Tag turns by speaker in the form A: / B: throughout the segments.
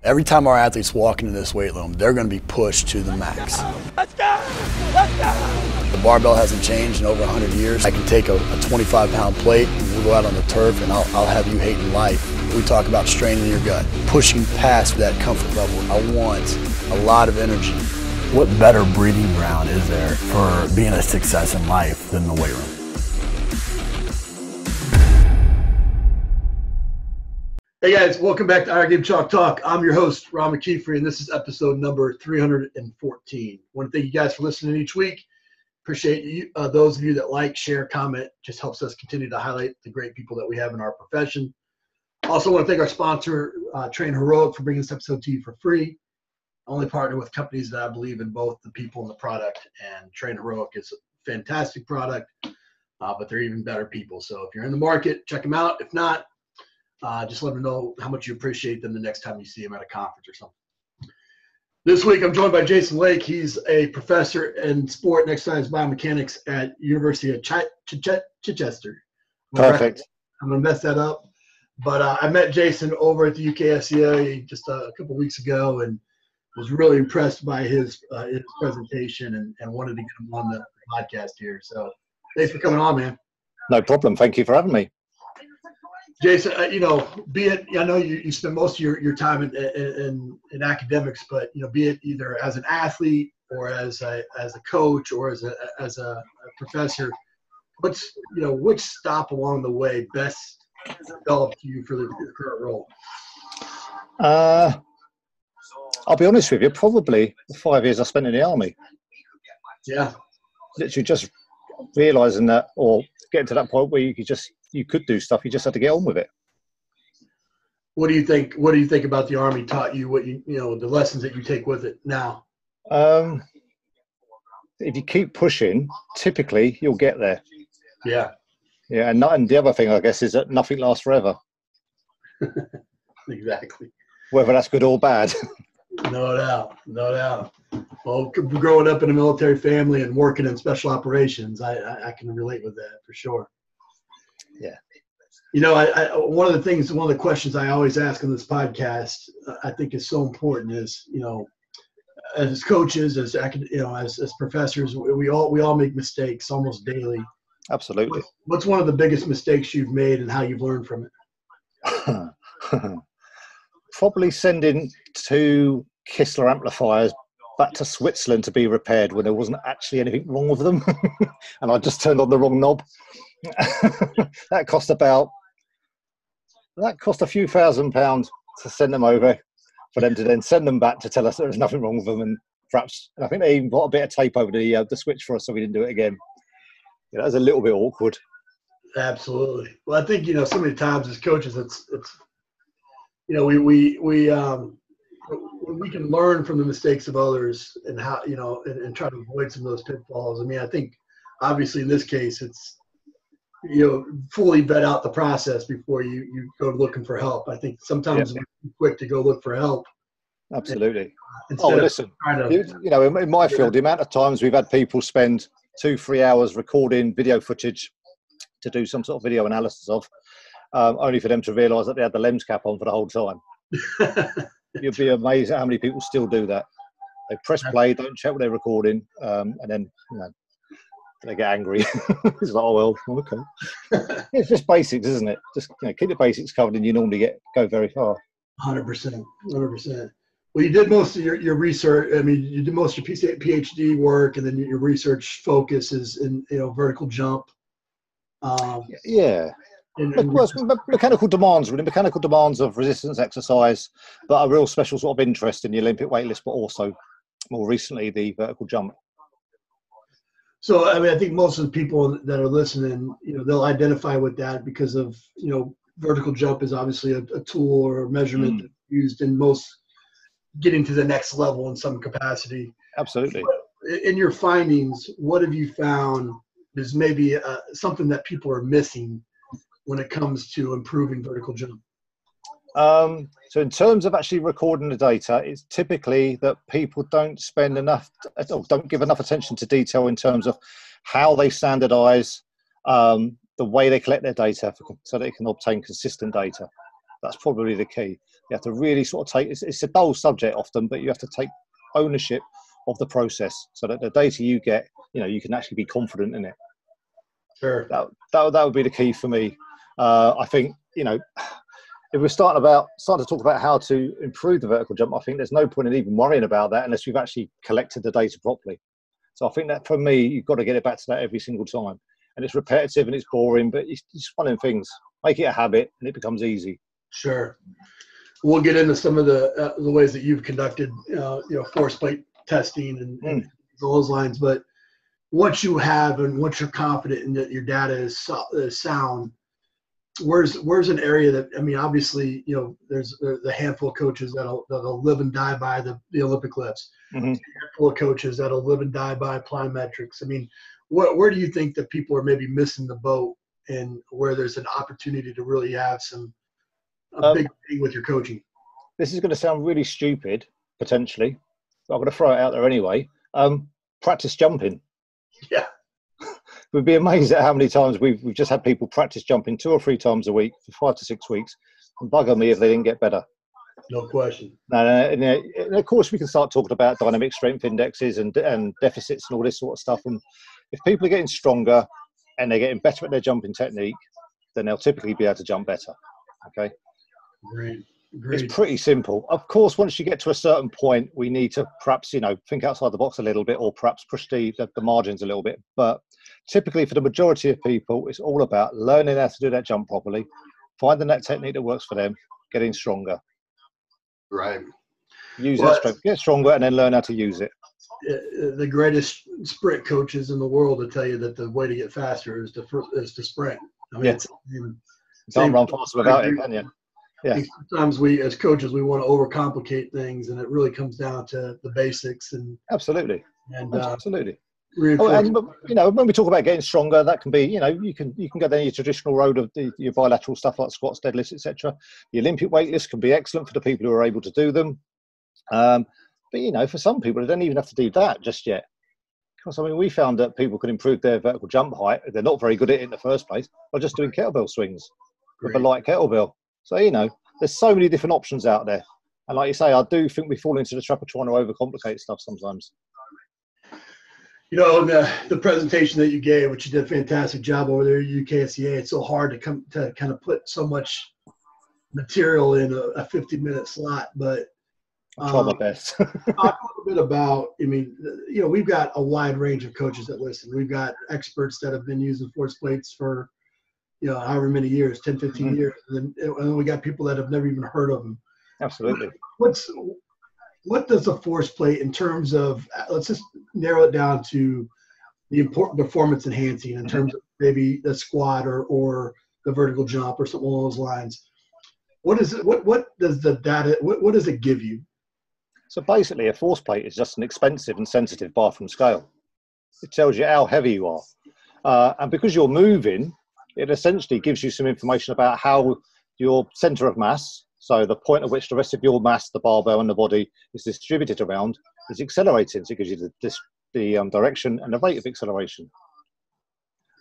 A: Every time our athletes walk into this weight room, they're going to be pushed to the max.
B: Let's go! Let's go!
A: The barbell hasn't changed in over 100 years. I can take a 25-pound plate and we'll go out on the turf and I'll have you hating life. We talk about straining your gut, pushing past that comfort level. I want a lot of energy. What better breeding ground is there for being a success in life than the weight room?
C: Hey guys, welcome back to Our Game Chalk Talk. I'm your host, McKeefery, and this is episode number 314. I want to thank you guys for listening each week. Appreciate you, those of you that like, share, comment. Just helps us continue to highlight the great people that we have in our profession. Also want to thank our sponsor, Train Heroic, for bringing this episode to you for free. I only partner with companies that I believe in both the people and the product, and Train Heroic is a fantastic product, but they're even better people. So if you're in the market, check them out. If not, just let them know how much you appreciate them the next time you see them at a conference or something. This week, I'm joined by Jason Lake. He's a professor in Sport and Exercise Biomechanics at University of Chichester.
D: Perfect.
C: I'm going to mess that up. But I met Jason over at the UKSCA just a couple weeks ago and was really impressed by his presentation and wanted to get him on the podcast here. So thanks for coming on, man.
D: No problem. Thank you for having me.
C: Jason, be it, I know you spend most of your time in academics, but, be it either as an athlete or as a coach or as a professor, which stop along the way best developed you for the current role?
D: I'll be honest with you, probably the 5 years I spent in the army.
C: Yeah.
D: Literally just realizing that, or getting to that point where you could do stuff, you just had to get on with it.
C: What do you think about the Army taught you? What the lessons that you take with it now?
D: If you keep pushing, typically you'll get there.
C: Yeah.
D: Yeah, and the other thing, I guess, is that nothing lasts forever.
C: Exactly.
D: Whether that's good or bad.
C: No doubt. Well, growing up in a military family and working in special operations, I can relate with that for sure.
D: Yeah.
C: One of the questions I always ask on this podcast, I think is so important is, as coaches, as professors, we all make mistakes almost daily.
D: Absolutely.
C: What's one of the biggest mistakes you've made and how you've learned from it?
D: Probably sending 2 Kistler amplifiers back to Switzerland to be repaired when there wasn't actually anything wrong with them. And I just turned on the wrong knob. That cost a few £1,000s to send them over, for them to then send them back to tell us there was nothing wrong with them, and I think they even bought a bit of tape over the switch for us so we didn't do it again. That was a little bit awkward.
C: Absolutely. Well, I think so many times as coaches, it's we can learn from the mistakes of others and how and try to avoid some of those pitfalls. I mean, I think obviously in this case it's fully vet out the process before you go looking for help. I think sometimes we're too quick to go look for help.
D: Absolutely.
C: Listen,
D: in my field, the amount of times we've had people spend 2-3 hours recording video footage to do some sort of video analysis of, only for them to realise that they had the lens cap on for the whole time. You'd be amazed at how many people still do that. They press play, don't check what they're recording, and then they get angry. It's like, oh well, okay. It's just basics, isn't it? Just keep the basics covered, and you normally go very far.
C: 100%. Well, you did most of your research. I mean, you did most of your PhD work, and then your research focus is in vertical jump.
D: Yeah. Mechanical demands of resistance exercise, but a real special sort of interest in the Olympic weightlist, but also more recently the vertical jump.
C: So, I mean, I think most of the people that are listening, they'll identify with that because of, vertical jump is obviously a tool or a measurement used in most getting to the next level in some capacity.
D: Absolutely.
C: In your findings, what have you found is maybe something that people are missing when it comes to improving vertical jump?
D: So in terms of actually recording the data, it's typically that people don't give enough attention to detail in terms of how they standardize the way they collect their data so they can obtain consistent data. That's probably the key. You have to really sort of take, it's a dull subject often, but you have to take ownership of the process so that the data you get, you can actually be confident in it.
C: Sure.
D: That would be the key for me. I think, if we're starting to talk about how to improve the vertical jump, I think there's no point in even worrying about that unless we've actually collected the data properly. So I think that for me, you've got to get it back to that every single time. And it's repetitive and it's boring, but it's just one of them things. Make it a habit and it becomes easy.
C: Sure. We'll get into some of the ways that you've conducted, force plate testing and those lines. But once you have and once you're confident in that your data is sound, where's an area that, obviously, there's the handful of coaches that'll live and die by the Olympic lifts. Mm-hmm. A handful of coaches that'll live and die by plyometrics. Where do you think that people are maybe missing the boat, and where there's an opportunity to really have a big thing with your coaching?
D: This is going to sound really stupid, potentially, but I'm going to throw it out there anyway. Practice jumping.
C: Yeah.
D: We'd be amazed at how many times we've just had people practice jumping 2 or 3 times a week for 5 to 6 weeks, and bugger me if they didn't get better.
C: No question.
D: And of course, we can start talking about dynamic strength indexes and deficits and all this sort of stuff. And if people are getting stronger and they're getting better at their jumping technique, then they'll typically be able to jump better. Okay.
C: Great.
D: It's pretty simple. Of course, once you get to a certain point, we need to perhaps, think outside the box a little bit, or perhaps push the margins a little bit. But typically for the majority of people, it's all about learning how to do that jump properly, finding that technique that works for them, getting stronger.
C: Right.
D: Use that strength, get stronger, and then learn how to use it.
C: The greatest sprint coaches in the world will tell you that the way to get faster is to sprint.
D: You can't run faster without it, can you? Yeah.
C: Sometimes we, as coaches, we want to overcomplicate things, and it really comes down to the basics. And
D: absolutely.
C: Absolutely.
D: When we talk about getting stronger, that can be, you can go down your traditional road of your bilateral stuff like squats, deadlifts, etc. The Olympic weight list can be excellent for the people who are able to do them. But for some people, they don't even have to do that just yet. Because we found that people can improve their vertical jump height if they're not very good at it in the first place by just doing kettlebell swings with a light kettlebell. So there's so many different options out there. And like you say, I do think we fall into the trap of trying to overcomplicate stuff sometimes.
C: The presentation that you gave, which you did a fantastic job over there at UKSCA, it's so hard to kind of put so much material in a 50-minute slot. But
D: I'll try my best.
C: Talk a little bit about, we've got a wide range of coaches that listen. We've got experts that have been using Forceplates for, however many years, 10, 15 years. And then we got people that have never even heard of them.
D: Absolutely.
C: What does a force plate in terms of, let's just narrow it down to the important performance enhancing in terms of maybe the squat or the vertical jump or something along those lines. What is it? What does the data, what does it give you?
D: So basically a force plate is just an expensive and sensitive bar from scale. It tells you how heavy you are. And because you're moving, it essentially gives you some information about how your center of mass, so the point at which the rest of your mass, the barbell and the body is distributed around, is accelerating. So it gives you the direction and the rate of acceleration.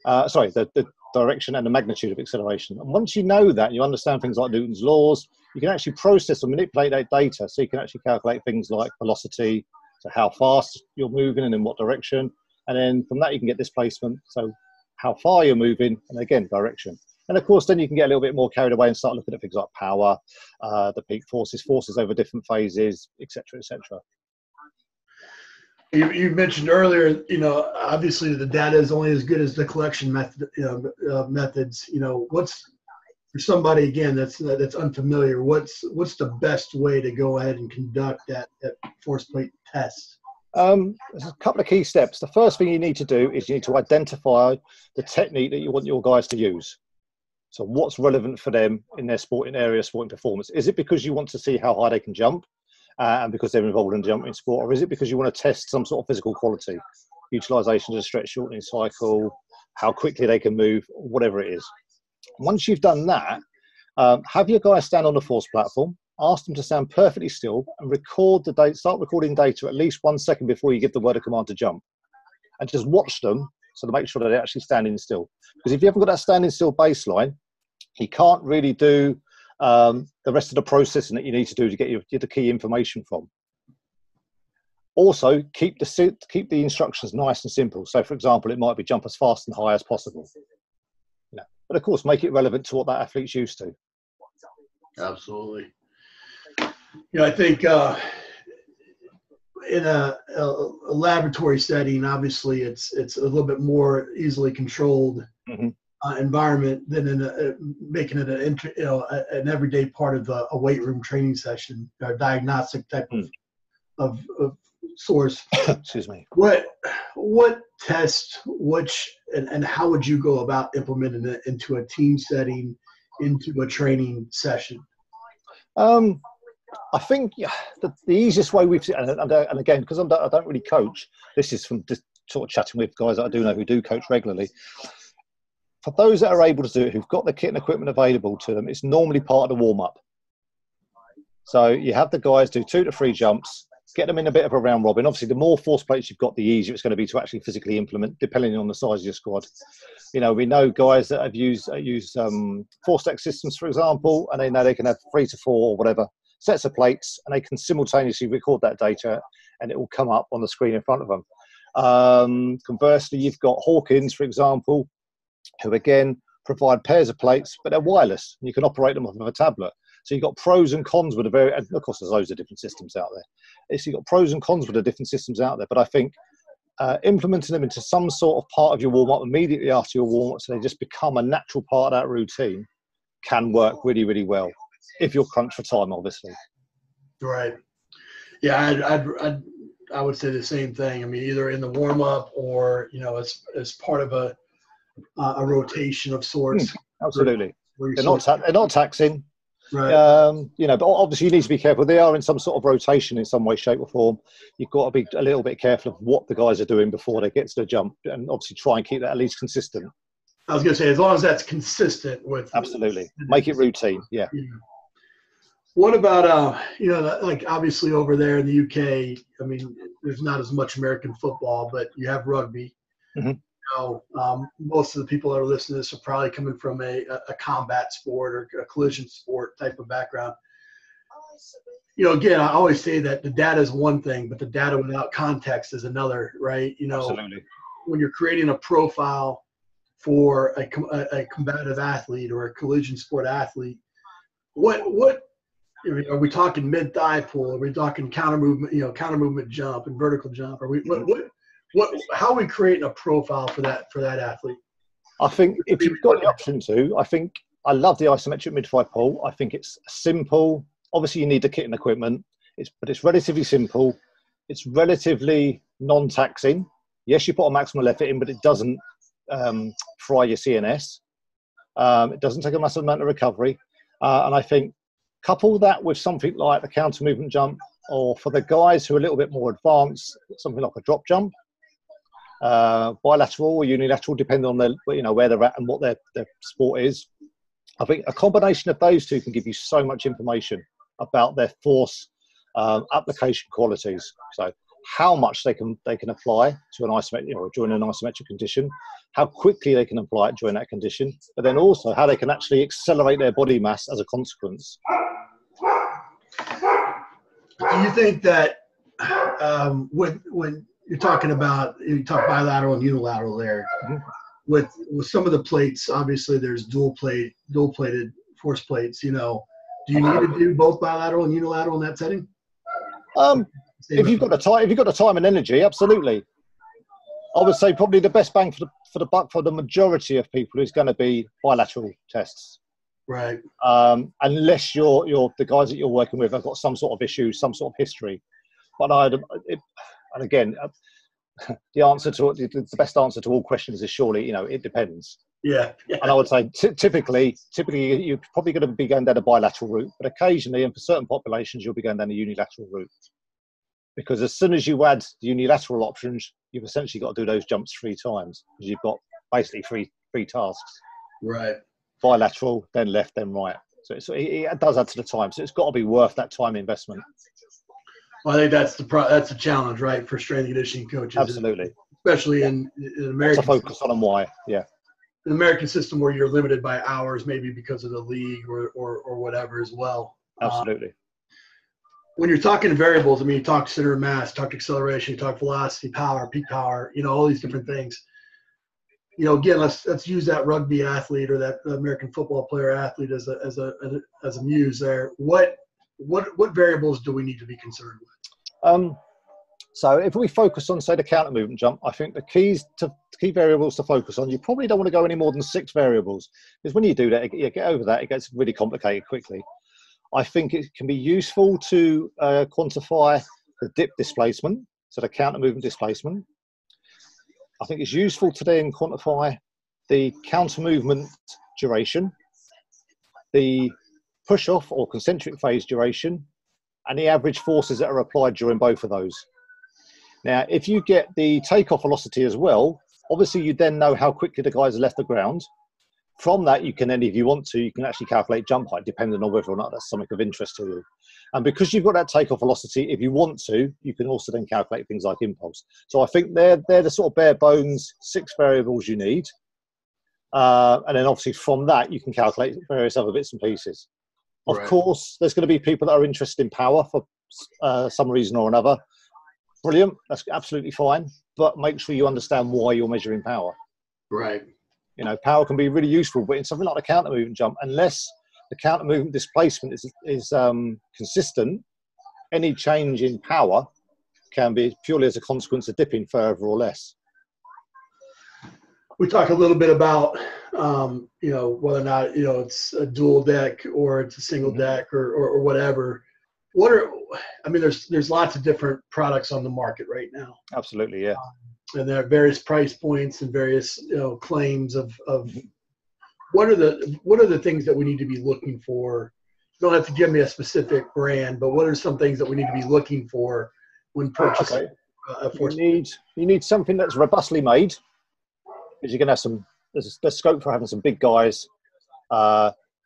D: The direction and the magnitude of acceleration. And once you know that, you understand things like Newton's laws, you can actually process and manipulate that data. So you can actually calculate things like velocity, so how fast you're moving and in what direction. And then from that, you can get displacement. So how far you're moving, and again, direction. And of course, then you can get a little bit more carried away and start looking at things like power, the peak forces over different phases, etc., etc.
C: You mentioned earlier, obviously the data is only as good as the collection methods. What's for somebody again that's unfamiliar? What's the best way to go ahead and conduct that force plate test?
D: There's a couple of key steps. The first thing you need to do is you need to identify the technique that you want your guys to use. So what's relevant for them in their sporting area, sporting performance? Is it because you want to see how high they can jump and because they're involved in jumping sport? Or is it because you want to test some sort of physical quality, utilization of the stretch shortening cycle, how quickly they can move, whatever it is? Once you've done that, have your guys stand on the force platform, ask them to stand perfectly still and record the data, start recording data at least 1 second before you give the word of command to jump. And just watch them so to make sure that they're actually standing still. Because if you haven't got that standing still baseline, you can't really do the rest of the processing that you need to do to get the key information from. Also, keep the instructions nice and simple. So, for example, it might be jump as fast and high as possible. You know, but of course, make it relevant to what that athlete's used to.
C: Absolutely. I think in a laboratory setting, obviously, it's a little bit more easily controlled environment than in making it an everyday part of a weight room training session, or diagnostic type of source.
D: Excuse me.
C: What test, and how would you go about implementing it into a team setting, into a training session?
D: I think the easiest way we've seen, and again, because I don't really coach, this is from just sort of chatting with guys that I do know who do coach regularly. For those that are able to do it, who've got the kit and equipment available to them, it's normally part of the warm-up. So you have the guys do 2 to 3 jumps, get them in a bit of a round robin. Obviously, the more force plates you've got, the easier it's going to be to actually physically implement, depending on the size of your squad. We know guys that have used Forceplates systems, for example, and they know they can have 3 to 4 or whatever sets of plates, and they can simultaneously record that data, and it will come up on the screen in front of them. Conversely, you've got Hawkins, for example, who again provide pairs of plates, but they're wireless, and you can operate them off of a tablet. So you've got pros and cons with and of course there's loads of different systems out there. So you've got pros and cons with the different systems out there, but I think implementing them into some sort of part of your warm-up immediately after your warm-up, so they just become a natural part of that routine, can work really, really well, if you're crunched for time, obviously.
C: Right. Yeah, I would say the same thing. I mean, either in the warm-up or, as part of a rotation of sorts.
D: Absolutely. They're not taxing.
C: Right.
D: But obviously you need to be careful. They are in some sort of rotation in some way, shape or form. You've got to be a little bit careful of what the guys are doing before they get to the jump, and obviously try and keep that at least consistent.
C: I was going to say, as long as that's consistent with.
D: Absolutely. Make it routine. Yeah.
C: What about, like obviously over there in the UK, I mean, there's not as much American football, but you have rugby. Most of the people that are listening to this are probably coming from a combat sport or a collision sport type of background. Again, I always say that the data is one thing, but the data without context is another, right?
D: Absolutely.
C: When you're creating a profile for a combative athlete or a collision sport athlete, what are we talking mid-thigh pull? Are we talking counter movement jump and vertical jump? Are we how are we creating a profile for that athlete? I
D: think if you've got the option to, I love the isometric mid-thigh pull. I think it's simple. Obviously, you need the kit and equipment, but it's relatively simple. It's relatively non-taxing. Yes, you put a maximal effort in, but it doesn't fry your CNS. It doesn't take a massive amount of recovery. And I think couple that with something like the counter movement jump, or for the guys who are a little bit more advanced, something like a drop jump, bilateral or unilateral, depending on where they're at and what their sport is. I think a combination of those two can give you so much information about their force application qualities. So how much they can apply to an isometric, during an isometric condition, how quickly they can apply it during that condition, but then also how they can actually accelerate their body mass as a consequence.
C: Do you think that when you talk bilateral and unilateral there, with some of the plates, obviously there's dual-plated force plates. Do you need to do both bilateral and unilateral in that setting?
D: If you've got the time and energy, absolutely. I would say probably the best bang for the buck for the majority of people is going to be bilateral tests.
C: Right.
D: Unless the guys that you're working with have got some sort of issue, some sort of history. But the answer to the best answer to all questions is surely, it depends.
C: Yeah.
D: And I would say typically you're probably going to be going down a bilateral route, but occasionally, and for certain populations, you'll be going down a unilateral route. Because as soon as you add the unilateral options, you've essentially got to do those jumps 3 times, because you've got basically three tasks.
C: Right.
D: Bilateral, then left, then right. So it does add to the time. So it's got to be worth that time investment.
C: Well, I think that's the challenge, right, for strength and conditioning coaches.
D: Absolutely.
C: Especially in America.
D: To focus on and why, yeah.
C: the American system where you're limited by hours, maybe because of the league or whatever as well.
D: Absolutely.
C: When you're talking variables, I mean, you talk center of mass, talk acceleration, you talk velocity, power, peak power, all these different things. Again, let's use that rugby athlete or that American football player athlete as a muse there. What variables do we need to be concerned with?
D: So if we focus on, say, the counter movement jump, I think the key variables to focus on, you probably don't want to go any more than 6 variables, because when you do that, you get over that, it gets really complicated quickly. I think it can be useful to quantify the dip displacement, so the counter movement displacement. I think it's useful to then quantify the counter movement duration, the push-off or concentric phase duration, and the average forces that are applied during both of those. Now, if you get the takeoff velocity as well, obviously you then know how quickly the guys have left the ground. From that, you can then, if you want to, you can actually calculate jump height, depending on whether or not that's something of interest to you. And because you've got that takeoff velocity, if you want to, you can also then calculate things like impulse. So I think they're the sort of bare bones 6 variables you need. And then obviously from that, you can calculate various other bits and pieces. Of course, there's going to be people that are interested in power for some reason or another. Brilliant, that's absolutely fine, but make sure you understand why you're measuring power.
C: Right.
D: Power can be really useful, but in something like the counter movement jump, unless the counter movement displacement is consistent, any change in power can be purely as a consequence of dipping further or less.
C: We talk a little bit about, whether or not, it's a dual deck or it's a single deck or whatever. There's lots of different products on the market right now.
D: Absolutely, yeah.
C: And there are various price points and various, claims of what are the things that we need to be looking for? You don't have to give me a specific brand, but what are some things that we need to be looking for when purchasing a force?
D: You need something that's robustly made, because you're going to have there's scope for having some big guys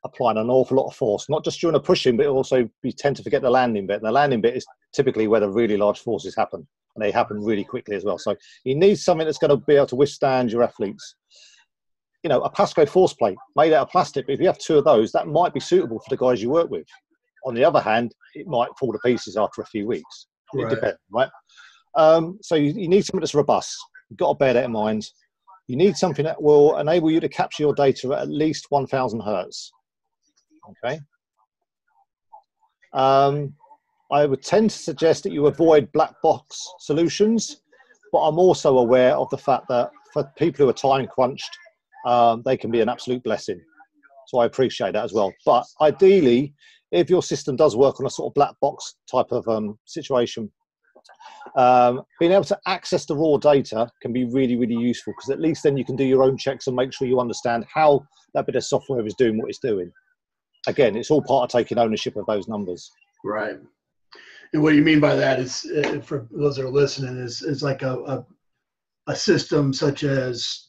D: applying an awful lot of force, not just during a pushing, but also you tend to forget the landing bit. And the landing bit is typically where the really large forces happen, and they happen really quickly as well. So you need something that's going to be able to withstand your athletes. A Pasco force plate made out of plastic, but if you have 2 of those, that might be suitable for the guys you work with. On the other hand, it might fall to pieces after a few weeks. It depends, right? So you need something that's robust. You've got to bear that in mind. You need something that will enable you to capture your data at least 1,000 hertz. Okay. I would tend to suggest that you avoid black box solutions, but I'm also aware of the fact that for people who are time crunched, they can be an absolute blessing. So I appreciate that as well. But ideally, if your system does work on a sort of black box type of situation, being able to access the raw data can be really, really useful, because at least then you can do your own checks and make sure you understand how that bit of software is doing what it's doing. Again, it's all part of taking ownership of those numbers.
C: Right. And what you mean by that is, for those that are listening, is like a system such as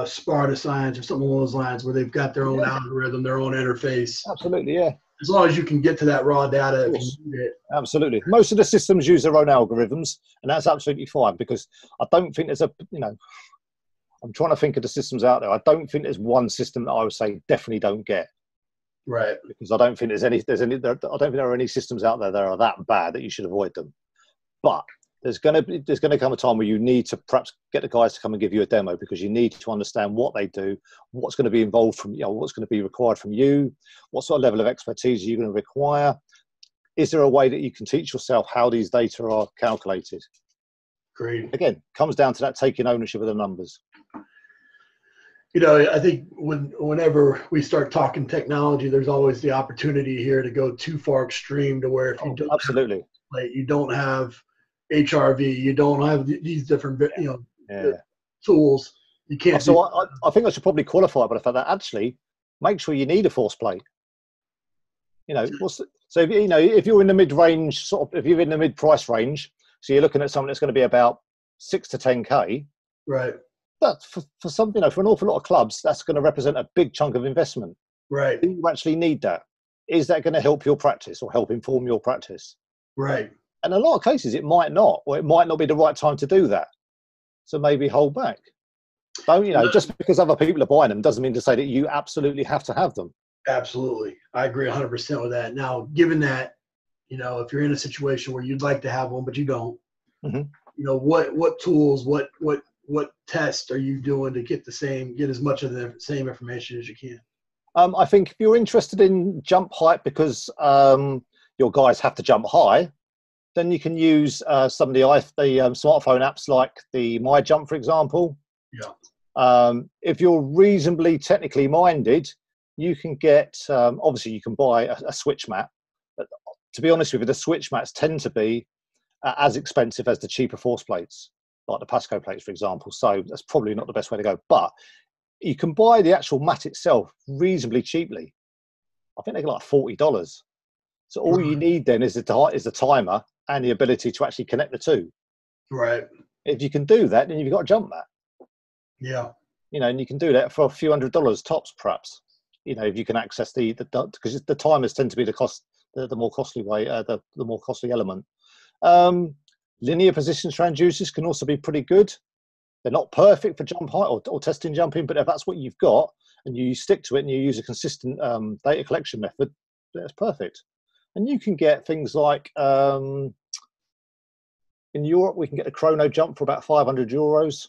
C: Sparta Science or something along those lines, where they've got their own algorithm, their own interface.
D: Absolutely, yeah.
C: As long as you can get to that raw data, if you need it.
D: Absolutely. Most of the systems use their own algorithms, and that's absolutely fine, because I don't think there's I'm trying to think of the systems out there. I don't think there's one system that I would say definitely don't get.
C: Right.
D: Because I don't think I don't think there are any systems out there that are that bad that you should avoid them. But there's going to come a time where you need to perhaps get the guys to come and give you a demo, because you need to understand what they do, what's going to be involved from what's going to be required from you, what sort of level of expertise are you going to require. Is there a way that you can teach yourself how these data are calculated?
C: Great.
D: Again, comes down to that taking ownership of the numbers.
C: I think whenever we start talking technology, there's always the opportunity here to go too far extreme, to where if you don't
D: absolutely,
C: you don't have HRV, you don't have these different tools, you can't.
D: So I think I should probably qualify it by the fact that actually make sure you need a force plate. So if you're in the mid-range, if you're in the mid-price range, so you're looking at something that's going to be about 6 to 10K,
C: right?
D: But for some, for an awful lot of clubs, that's going to represent a big chunk of investment.
C: Right.
D: Do you actually need that? Is that going to help your practice or help inform your practice?
C: Right.
D: And in a lot of cases, it might not, or it might not be the right time to do that. So maybe hold back. Don't, you know, just because other people are buying them doesn't mean to say that you absolutely have to have them.
C: Absolutely. I agree 100% with that. Now, given that, you know, if you're in a situation where you'd like to have one, but you don't,
D: Mm-hmm.
C: you know, what tools, what tests are you doing to get as much of the same information as you can?
D: I think if you're interested in jump height because your guys have to jump high, then you can use some of the smartphone apps like the My Jump, for example.
C: Yeah.
D: If you're reasonably technically minded, you can get, obviously you can buy a switch mat. But to be honest with you, the switch mats tend to be as expensive as the cheaper force plates, like the Pasco plates, for example. So that's probably not the best way to go. But you can buy the actual mat itself reasonably cheaply. I think they're like $40. So all you need then is the timer and the ability to actually connect the two.
C: Right.
D: If you can do that, then you've got a jump mat.
C: Yeah.
D: You know, and you can do that for a few $100s tops, perhaps. You know, if you can access because the timers tend to be the more costly way, the more costly element. Linear position transducers can also be pretty good. They're not perfect for jump height or testing jumping, but if that's what you've got and you stick to it and you use a consistent data collection method, that's perfect. And you can get things like in Europe, we can get a chrono jump for about €500,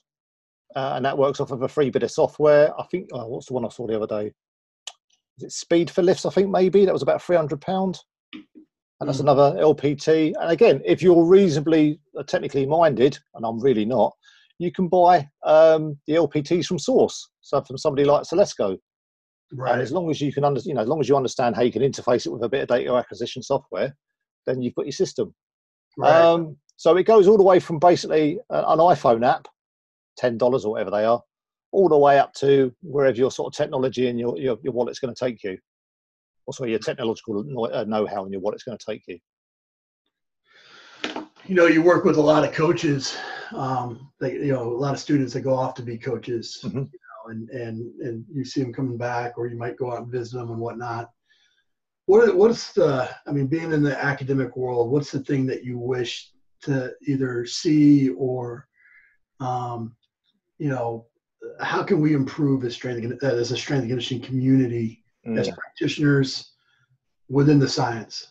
D: and that works off of a free bit of software. I think what's the one I saw the other day? Is it Speed for Lifts? I think maybe that was about £300. And that's another LPT. And again, if you're reasonably technically minded, and I'm really not, you can buy the LPTs from source, so from somebody like Celesco.
C: Right.
D: And as long as you can as long as you understand how you can interface it with a bit of data acquisition software, then you've got your system.
C: Right.
D: So it goes all the way from basically an iPhone app, $10 or whatever they are, all the way up to wherever your sort of technology and your wallet's going to take you. Also, your technological know-how and your wallet's going to take you.
C: You know, you work with a lot of coaches, a lot of students that go off to be coaches,
D: Mm-hmm.
C: And you see them coming back, or you might go out and visit them and whatnot. Being in the academic world, what's the thing that you wish to either see or, how can we improve as a strength and conditioning community as practitioners within the science?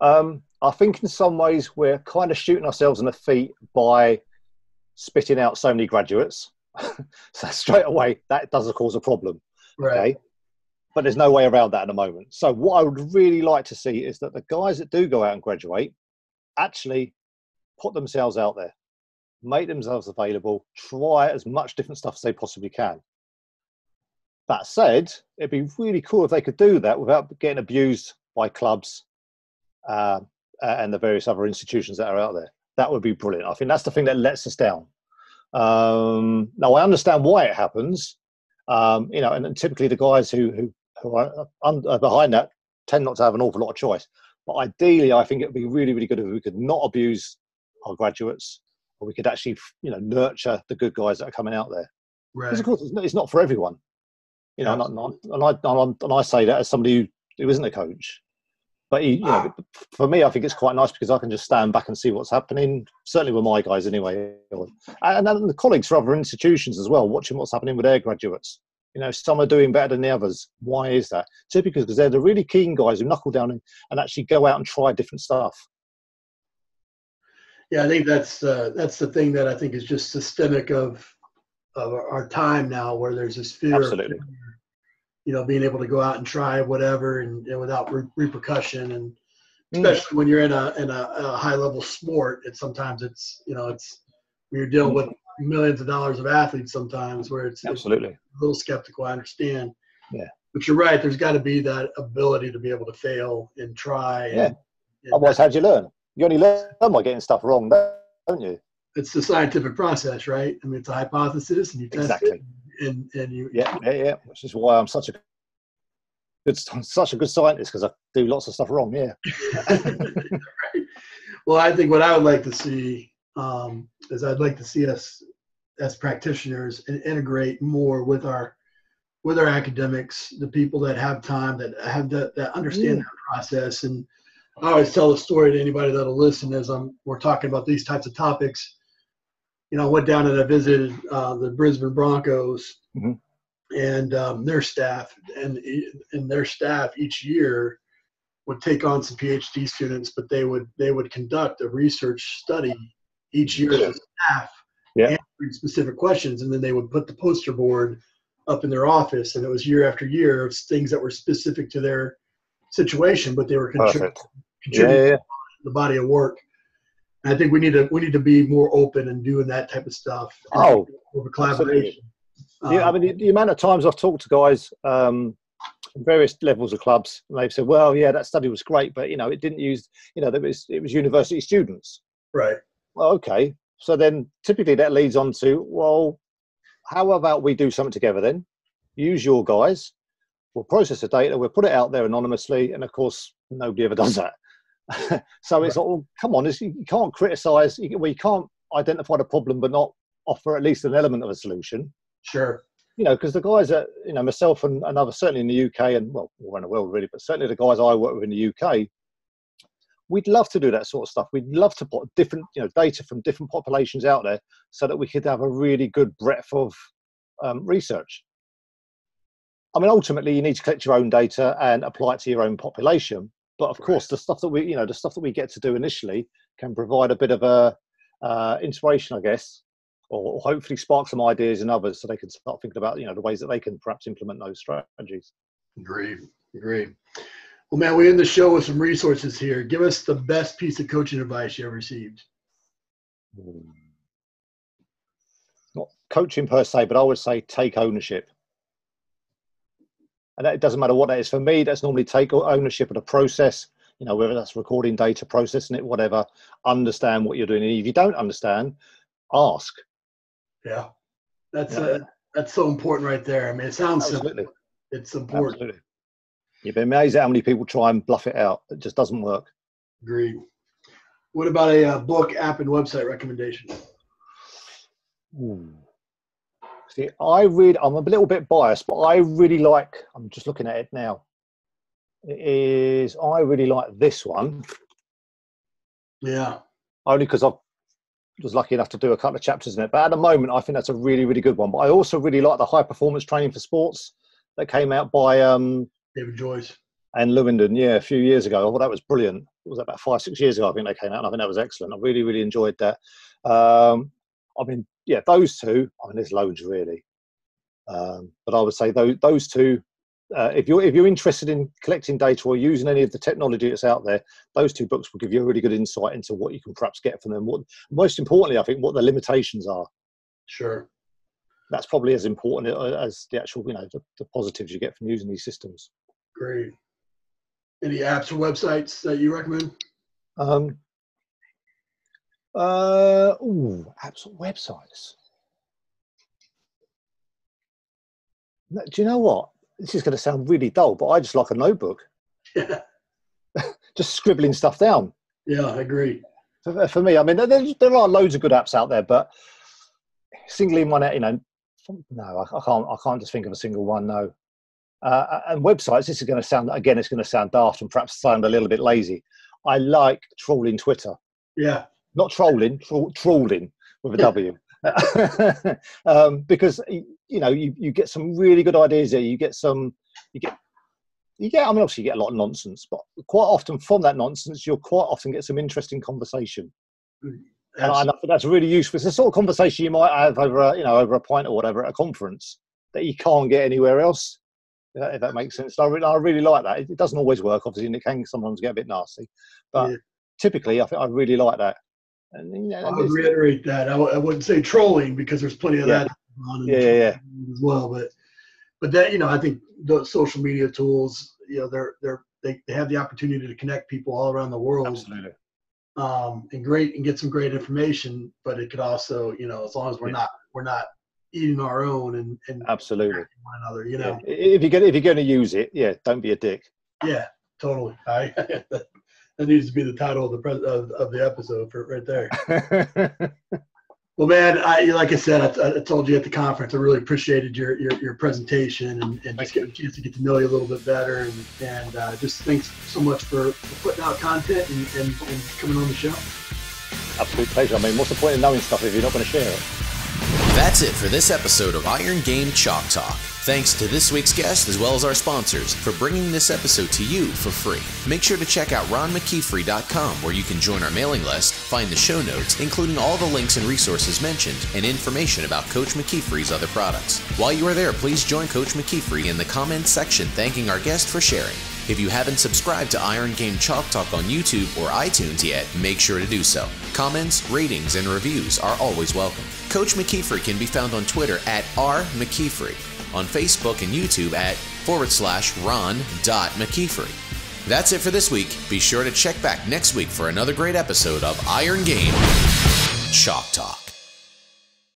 D: I think in some ways we're kind of shooting ourselves in the feet by spitting out so many graduates. So straight away, that does cause a problem.
C: Right.
D: Okay. But there's no way around that at the moment. So what I would really like to see is that the guys that do go out and graduate actually put themselves out there, make themselves available, try as much different stuff as they possibly can. That said, it'd be really cool if they could do that without getting abused by clubs and the various other institutions that are out there. That would be brilliant. I think that's the thing that lets us down. Now, I understand why it happens, and typically the guys who are behind that tend not to have an awful lot of choice. But ideally, I think it would be really, really good if we could not abuse our graduates, or we could actually, nurture the good guys that are coming out there.
C: Right.
D: Because of course, it's not for everyone. And I say that as somebody who isn't a coach. But for me, I think it's quite nice because I can just stand back and see what's happening. Certainly with my guys, anyway, and the colleagues for other institutions as well, watching what's happening with their graduates. Some are doing better than the others. Why is that? Typically because they're the really keen guys who knuckle down and actually go out and try different stuff.
C: Yeah, I think that's the thing that I think is just systemic of our time now, where there's this fear.
D: Absolutely.
C: Of, being able to go out and try whatever and without repercussion, and especially when you're in a high level sport, sometimes it's when you're dealing with millions of dollars of athletes, sometimes where it's
D: absolutely
C: a little skeptical. I understand.
D: Yeah.
C: But you're right. There's got to be that ability to be able to fail and try.
D: Yeah. Otherwise, how'd you learn? You only learn by getting stuff wrong, don't you?
C: It's the scientific process, right? I mean, it's a hypothesis, and you test it. And you
D: which is why I'm such a good scientist, because I do lots of stuff wrong. Yeah.
C: Right. Well, I think what I would like to see is I'd like to see us as practitioners integrate more with our academics, the people that have time, that understand that process. And I always tell the story to anybody that'll listen as we're talking about these types of topics. I went down and I visited the Brisbane Broncos
D: Mhm.
C: and their staff, and their staff each year would take on some PhD students, but they would conduct a research study each year as a staff, answering specific questions, and then they would put the poster board up in their office, and it was year after year of things that were specific to their situation, but they were contributing to the body of work. And I think we need to be more open and doing that type of stuff.
D: Oh,
C: over collaboration.
D: Yeah, I mean, the amount of times I've talked to guys from various levels of clubs, and they've said, well, yeah, that study was great, but, it didn't use, it was university students.
C: Right.
D: Well, okay. So then typically that leads on to, well, how about we do something together then? Use your guys. We'll process the data. We'll put it out there anonymously. And, of course, nobody ever does that. So it's like, well, come on, you can't criticise. You can't identify the problem but not offer at least an element of a solution.
C: Sure.
D: Because the guys that, myself and others, certainly in the UK and, well, all around the world really, but certainly the guys I work with in the UK, we'd love to do that sort of stuff. We'd love to put different, data from different populations out there so that we could have a really good breadth of research. I mean, ultimately, you need to collect your own data and apply it to your own population. But of course, the stuff that we get to do initially can provide a bit of a inspiration, I guess, or hopefully spark some ideas in others so they can start thinking about, the ways that they can perhaps implement those strategies.
C: Agreed. Well, man, we end the show with some resources here. Give us the best piece of coaching advice you ever received.
D: Not coaching per se, but I would say take ownership. And it doesn't matter what that is. For me, that's normally take ownership of the process, whether that's recording data, processing it, whatever. Understand what you're doing. And if you don't understand, ask.
C: Yeah, that's so important right there. I mean, it sounds simple. It's important.
D: Absolutely. You'd be amazed at how many people try and bluff it out. It just doesn't work.
C: Agreed. What about a book, app, and website recommendation?
D: See, I'm a little bit biased, but I really like, I'm just looking at it now. I really like this one.
C: Yeah.
D: Only because I was lucky enough to do a couple of chapters in it. But at the moment, I think that's a really, really good one. But I also really like the High Performance Training for Sports that came out by
C: David Joyce
D: and Lewindon, a few years ago. I thought that was brilliant. It was about 5-6 years ago, I think they came out, and I think that was excellent. I really, really enjoyed that. Those two. I mean, there's loads really, but I would say those two. If you're interested in collecting data or using any of the technology that's out there, those two books will give you a really good insight into what you can perhaps get from them. Most importantly, I think, what the limitations are.
C: Sure.
D: That's probably as important as the actual, the positives you get from using these systems.
C: Great. Any apps or websites that you recommend?
D: Apps or websites. Do you know what? This is going to sound really dull, but I just like a notebook.
C: Yeah.
D: Just scribbling stuff down.
C: Yeah, I agree.
D: For me, I mean, there are loads of good apps out there, but singling one out, no, I can't just think of a single one. No. And websites, this is going to sound, again, it's going to sound daft and perhaps sound a little bit lazy. I like trawling Twitter.
C: Yeah.
D: Not trolling, trawling with a W. Because you get some really good ideas there. You get I mean, obviously you get a lot of nonsense, but quite often from that nonsense, you'll quite often get some interesting conversation. And I think that's really useful. It's the sort of conversation you might have over a pint or whatever at a conference that you can't get anywhere else. If that makes sense. I really like that. It doesn't always work, obviously, and it can sometimes get a bit nasty. But typically, I think I really like that. And,
C: I would reiterate that. I wouldn't say trolling because there's plenty of that on as well. But that, I think the social media tools, they have the opportunity to connect people all around the world.
D: Absolutely.
C: And get some great information. But it could also, as long as we're not eating our own and
D: absolutely
C: one another,
D: If you're going to use it, don't be a dick.
C: Yeah, totally. That needs to be the title of the episode for right there. Well, man, like I said, I told you at the conference, I really appreciated your presentation and just getting a chance to get to know you a little bit better. And just thanks so much for putting out content and coming on the show.
D: Absolute pleasure. I mean, what's the point in knowing stuff if you're not going to share it?
E: That's it for this episode of Iron Game Chalk Talk. Thanks to this week's guest as well as our sponsors for bringing this episode to you for free. Make sure to check out ronmckeefery.com where you can join our mailing list, find the show notes, including all the links and resources mentioned, and information about Coach McKeefery's other products. While you are there, please join Coach McKeefery in the comments section thanking our guest for sharing. If you haven't subscribed to Iron Game Chalk Talk on YouTube or iTunes yet, make sure to do so. Comments, ratings, and reviews are always welcome. Coach McKeefery can be found on Twitter at @RMcKeefery, on Facebook and YouTube at /Ron.McKeefery. That's it for this week. Be sure to check back next week for another great episode of Iron Game Chalk Talk.